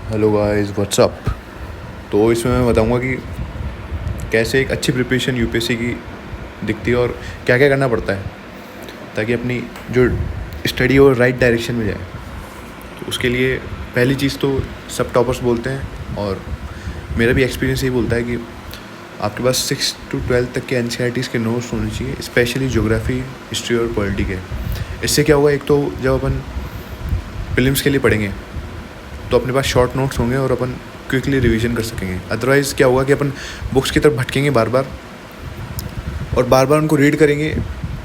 Hello guys, WhatsApp. तो इसमें मैं बताऊंगा कि कैसे एक अच्छी प्रिपरेशन यूपीएससी की दिखती है और क्या क्या करना पड़ता है ताकि अपनी जो स्टडी हो राइट डायरेक्शन में जाए। तो उसके लिए पहली चीज़ तो सब टॉपर्स बोलते हैं और मेरा भी एक्सपीरियंस यही बोलता है कि आपके पास 6 to 12 तक के एनसीईआरटीज़ के नोट्स होने चाहिए, स्पेशली ज्योग्राफी, हिस्ट्री और पॉलिटी के। इससे क्या होगा, एक तो जब अपन प्रीलिम्स के लिए पढ़ेंगे तो अपने पास शॉर्ट नोट्स होंगे और अपन क्विकली रिवीजन कर सकेंगे। अदरवाइज़ क्या होगा कि अपन बुक्स की तरफ भटकेंगे बार बार और बार बार उनको रीड करेंगे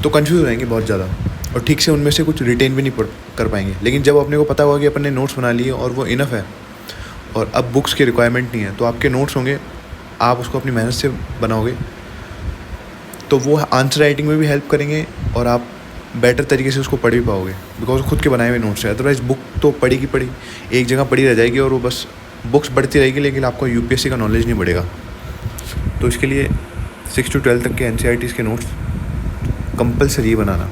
तो कंफ्यूज हो जाएंगे बहुत ज़्यादा और ठीक से उनमें से कुछ रिटेन भी नहीं कर पाएंगे। लेकिन जब अपने को पता होगा कि अपन ने नोट्स बना लिए और वो इनफ है और अब बुक्स की रिक्वायरमेंट नहीं है, तो आपके नोट्स होंगे, आप उसको अपनी मेहनत से बनाओगे तो वो आंसर राइटिंग में भी हेल्प करेंगे और आप बेटर तरीके से उसको पढ़ भी पाओगे, बिकॉज खुद के बनाए हुए नोट्स है। अदरवाइज़ बुक तो पढ़ी की पढ़ी एक जगह पढ़ी रह जाएगी और वो बस बुक्स बढ़ती रहेगी, लेकिन आपको यूपीएससी का नॉलेज नहीं बढ़ेगा। तो इसके लिए 6 to 12 तक के एनसीईआरटीज़ के नोट्स कंपलसरी बनाना,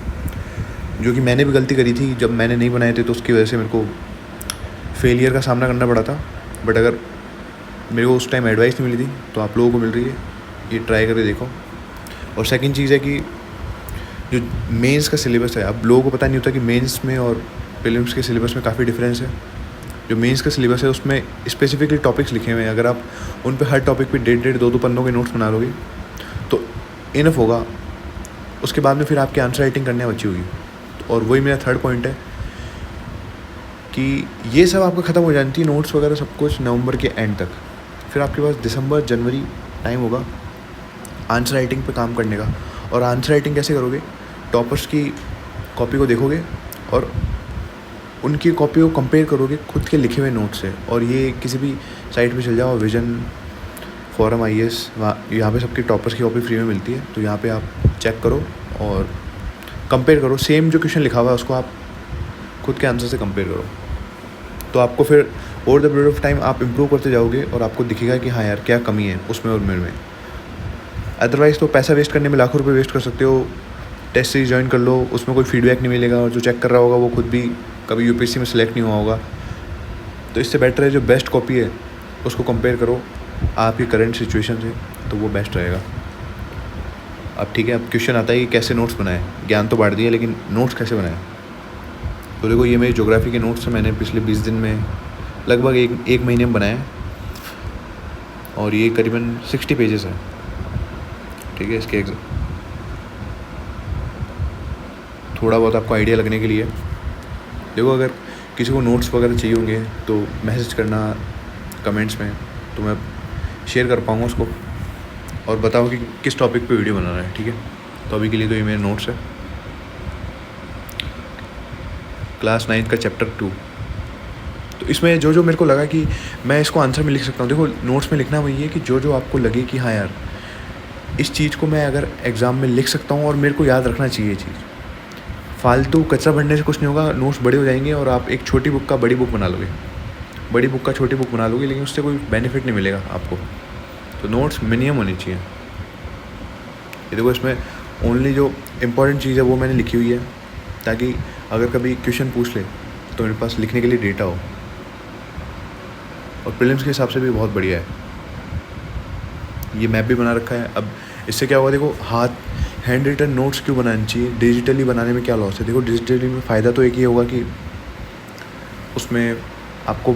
जो कि मैंने भी गलती करी थी। जब मैंने नहीं बनाए थे तो उसकी वजह से मेरे को फेलियर का सामना करना पड़ा था। बट अगर मेरे को उस टाइम एडवाइस नहीं मिली थी तो आप लोगों को मिल रही है, ये ट्राई करके देखो। और सेकंड चीज़ है कि जो मेंस का सिलेबस है, अब लोगों को पता नहीं होता कि मेंस में और प्रीलिम्स के सिलेबस में काफ़ी डिफरेंस है। जो मेंस का सिलेबस है उसमें स्पेसिफिकली टॉपिक्स लिखे हुए हैं, अगर आप उन पे हर टॉपिक पे 1.5-2 पन्नों के नोट्स बना लोगे तो इनफ होगा। उसके बाद में फिर आपकी आंसर राइटिंग करने बची होगी। और वही मेरा थर्ड पॉइंट है कि ये सब आपका ख़त्म हो जाती है, नोट्स वगैरह सब कुछ नवंबर के एंड तक। फिर आपके पास दिसंबर जनवरी टाइम होगा आंसर राइटिंग पे काम करने का। और आंसर राइटिंग कैसे करोगे, टॉपर्स की कॉपी को देखोगे और उनकी कॉपी को कंपेयर करोगे खुद के लिखे हुए नोट से। और ये किसी भी साइट पे चल जाओ, विजन, फोरम, IAS, वहाँ यहाँ पे सबकी टॉपर्स की कॉपी फ्री में मिलती है। तो यहाँ पे आप चेक करो और कंपेयर करो, सेम जो क्वेश्चन लिखा हुआ है उसको आप खुद के आंसर से कंपेयर करो। तो आपको फिर over the period of time आप इम्प्रूव करते जाओगे और आपको दिखेगा कि हाँ यार क्या कमी है उसमें और मेरे में। अदरवाइज़ तो पैसा वेस्ट करने में लाखों रुपये वेस्ट कर सकते हो। टेस्ट सीरीज ज्वाइन कर लो, उसमें कोई फीडबैक नहीं मिलेगा और जो चेक कर रहा होगा वो खुद भी कभी यूपीएससी में सिलेक्ट नहीं हुआ होगा। तो इससे बेटर है जो बेस्ट कॉपी है उसको कंपेयर करो आपकी करंट सिचुएशन से, तो वो बेस्ट रहेगा। अब ठीक है, अब क्वेश्चन आता है कि कैसे नोट्स बनाए। ज्ञान तो बांट दिया, लेकिन नोट्स कैसे बनाए। तो देखो, ये मेरी ज्योग्राफी के नोट्स मैंने पिछले 20 दिन में लगभग एक महीने में बनाए और ये करीबन 60 पेजेस है। ठीक है, इसके थोड़ा बहुत आपको आइडिया लगने के लिए देखो, अगर किसी को नोट्स वगैरह चाहिए होंगे तो मैसेज करना कमेंट्स में, तो मैं शेयर कर पाऊँगा उसको और बताओ कि किस टॉपिक पे वीडियो बनाना है। ठीक है, तो अभी के लिए तो ये मेरे नोट्स है। क्लास 9 का चैप्टर 2। तो इसमें जो जो मेरे को लगा कि मैं इसको आंसर में लिख सकता हूँ। देखो, नोट्स में लिखना वही है कि जो जो आपको लगे कि हाँ यार इस चीज़ को मैं अगर एग्ज़ाम में लिख सकता हूँ और मेरे को याद रखना चाहिए ये चीज़। फालतू कचरा भरने से कुछ नहीं होगा, नोट्स बड़े हो जाएंगे और आप एक छोटी बुक का बड़ी बुक बना लोगे, बड़ी बुक का छोटी बुक बना लोगे, लेकिन उससे कोई बेनिफिट नहीं मिलेगा आपको। तो नोट्स मिनिमम होनी चाहिए। ये देखो, इसमें ओनली जो इम्पोर्टेंट चीज़ है वो मैंने लिखी हुई है, ताकि अगर कभी क्वेश्चन पूछ ले तो मेरे पास लिखने के लिए डेटा हो। और प्रीलिम्स के हिसाब से भी बहुत बढ़िया है। ये मैप भी बना रखा है। अब इससे क्या होगा, देखो, हैंड रिटन नोट्स क्यों बनानी चाहिए, डिजिटली बनाने में क्या लॉस है। देखो, डिजिटली में फ़ायदा तो एक ही होगा कि उसमें आपको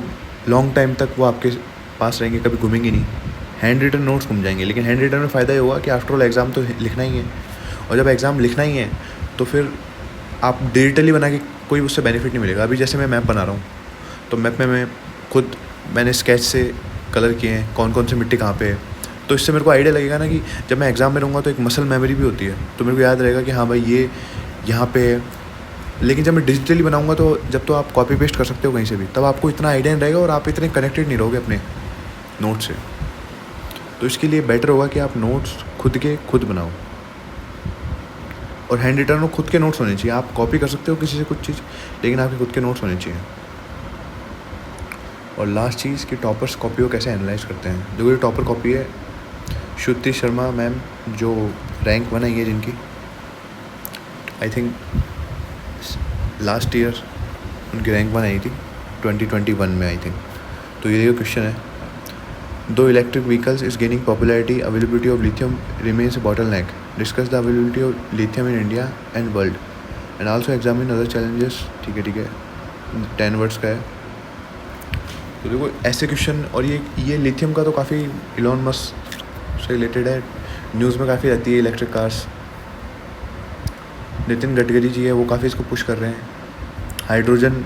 लॉन्ग टाइम तक वो आपके पास रहेंगे, कभी घूमेंगे नहीं। हैंड रिटन नोट्स घूम जाएंगे, लेकिन हैंड रिटन में फ़ायदा ये होगा कि आफ्टर ऑल एग्ज़ाम तो लिखना ही है, और जब एग्ज़ाम लिखना ही है तो फिर आप डिजिटली बना के कोई उससे बेनिफिट नहीं मिलेगा। अभी जैसे मैं मैप बना रहा हूँ तो मैप में मैंने स्केच से कलर किए हैं कौन कौन सी मिट्टी कहाँ पे है। तो इससे मेरे को आइडिया लगेगा ना कि जब मैं एग्ज़ाम में रहूँगा तो एक मसल मेमोरी भी होती है, तो मेरे को याद रहेगा कि हाँ भाई ये यहाँ पे है। लेकिन जब मैं डिजिटली बनाऊँगा तो जब तो आप कॉपी पेस्ट कर सकते हो कहीं से भी, तब आपको इतना आइडिया नहीं रहेगा और आप इतने कनेक्टेड नहीं रहोगे अपने नोट से। तो इसके लिए बेटर होगा कि आप नोट्स खुद बनाओ और हैंड रिटन खुद के नोट्स होने चाहिए। आप कॉपी कर सकते हो किसी से कुछ चीज़, लेकिन आपके खुद के नोट्स होने चाहिए। और लास्ट चीज़ कि टॉपर्स कॉपी को कैसे एनालाइज करते हैं। जो ये टॉपर कॉपी है श्रुति शर्मा मैम, जो रैंक 1 आई है जिनकी, आई थिंक लास्ट ईयर उनकी रैंक 1 आई थी 2021 में आई थिंक। तो ये क्वेश्चन है, दो electric vehicles is gaining popularity, availability of lithium remains bottle neck, discuss the availability of lithium in India and world and also examine other challenges. ठीक है 10 words का है। तो देखो ऐसे क्वेश्चन, और ये लिथियम का तो काफ़ी इलॉन मस्क से रिलेटेड है, न्यूज़ में काफ़ी आती है। इलेक्ट्रिक कार्स, नितिन गडकरी जी है वो काफ़ी इसको पुश कर रहे हैं। हाइड्रोजन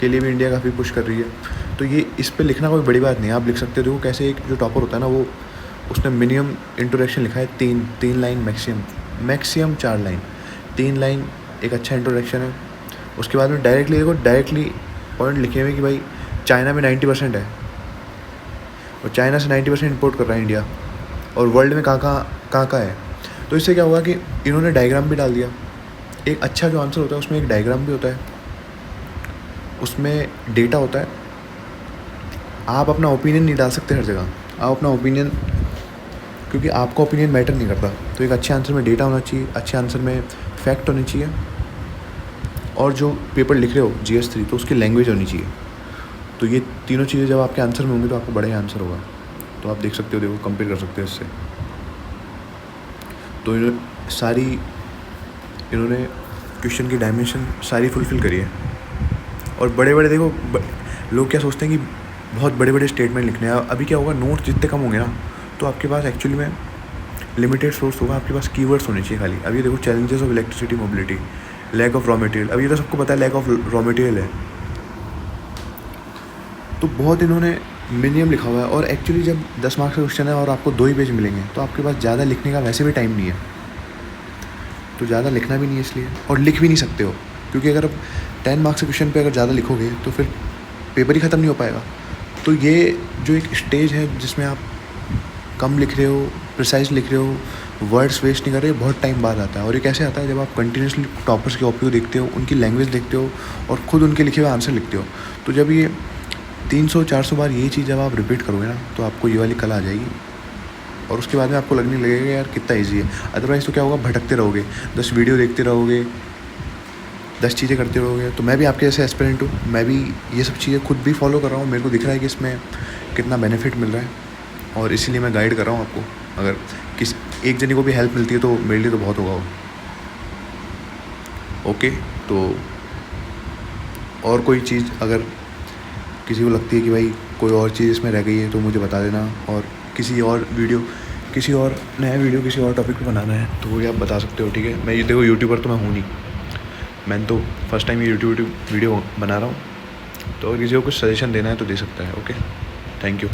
के लिए भी इंडिया काफ़ी पुश कर रही है। तो ये इस पे लिखना कोई बड़ी बात नहीं है, आप लिख सकते हो। देखो कैसे एक जो टॉपर होता है ना, वो उसने मिनिमम इंट्रोडक्शन लिखा है तीन लाइन, मैक्सिमम 4 लाइन। 3 लाइन एक अच्छा इंट्रोडक्शन है। उसके बाद में डायरेक्टली पॉइंट लिखे हुए कि भाई चाइना में 90% है, और चाइना से 90% इंपोर्ट कर रहा है इंडिया, और वर्ल्ड में कहाँ है। तो इससे क्या होगा कि इन्होंने डायग्राम भी डाल दिया। एक अच्छा जो आंसर होता है उसमें एक डायग्राम भी होता है, उसमें डेटा होता है। आप अपना ओपिनियन नहीं डाल सकते हर जगह, आप अपना ओपिनियन, क्योंकि आपका ओपिनियन मैटर नहीं करता। तो एक अच्छे आंसर में डेटा होना चाहिए, अच्छे आंसर में फैक्ट होने चाहिए, और जो पेपर लिख रहे हो GS3 तो उसकी लैंग्वेज होनी चाहिए। तो ये तीनों चीज़ें जब आपके आंसर में होंगी तो आपको बड़ा ही आंसर होगा। तो आप देख सकते हो, देखो कंपेयर कर सकते हो इससे। तो इन्होंने क्वेश्चन की डायमेंशन सारी फुलफ़िल करी है। और बड़े देखो लोग क्या सोचते हैं कि बहुत बड़े स्टेटमेंट लिखने हैं। अभी क्या होगा, नोट्स जितने कम होंगे ना, तो आपके पास एक्चुअली में लिमिटेड सोर्स होगा, आपके पास कीवर्ड्स होने चाहिए खाली। अभी देखो challenges of electricity mobility, lack of raw material, अब ये तो सबको पता है लैक ऑफ रॉ मटेरियल है। तो बहुत इन्होंने मिनिमम लिखा हुआ है। और एक्चुअली जब 10 मार्क्स का क्वेश्चन है और आपको 2 ही पेज मिलेंगे, तो आपके पास ज़्यादा लिखने का वैसे भी टाइम नहीं है, तो ज़्यादा लिखना भी नहीं है इसलिए, और लिख भी नहीं सकते हो, क्योंकि अगर 10 मार्क्स के क्वेश्चन पे अगर ज़्यादा लिखोगे तो फिर पेपर ही ख़त्म नहीं हो पाएगा। तो ये जो एक स्टेज है जिसमें आप कम लिख रहे हो, प्रिसाइज लिख रहे हो, वर्ड्स वेस्ट नहीं कर रहे, बहुत टाइम बाद आता है। और ये कैसे आता है, जब आप कंटिन्यूसली टॉपर्स के ओपीओ देखते हो, उनकी लैंग्वेज देखते हो, और ख़ुद उनके लिखे हुए आंसर लिखते हो। तो जब ये 300-400 बार ये चीज़ जब आप रिपीट करोगे ना, तो आपको ये वाली कला आ जाएगी, और उसके बाद में आपको लगने लगेगा यार कितना ईजी है। अदरवाइज़ तो क्या होगा, भटकते रहोगे, 10 वीडियो देखते रहोगे, 10 चीज़ें करते रहोगे। तो मैं भी आपके जैसे एस्पिरेंट हूँ, मैं भी ये सब चीज़ें खुद भी फॉलो कर रहा हूँ। मेरे को दिख रहा है कि इसमें कितना बेनिफिट मिल रहा है, और इसीलिए मैं गाइड कर रहा हूँ आपको। अगर एक जने को भी हेल्प मिलती है तो मेरे लिए तो बहुत होगा वो। ओके, तो और कोई चीज़ अगर किसी को लगती है कि भाई कोई और चीज़ इसमें रह गई है तो मुझे बता देना, और किसी और नया वीडियो किसी और टॉपिक पे बनाना है तो वो भी आप बता सकते हो। ठीक है, मैं ये देखो यूट्यूबर तो मैं हूँ नहीं, मैंने तो फर्स्ट टाइम ये यूट्यूब वीडियो बना रहा हूँ। तो अगर किसी को कुछ सजेशन देना है तो दे सकता है। Okay, thank you.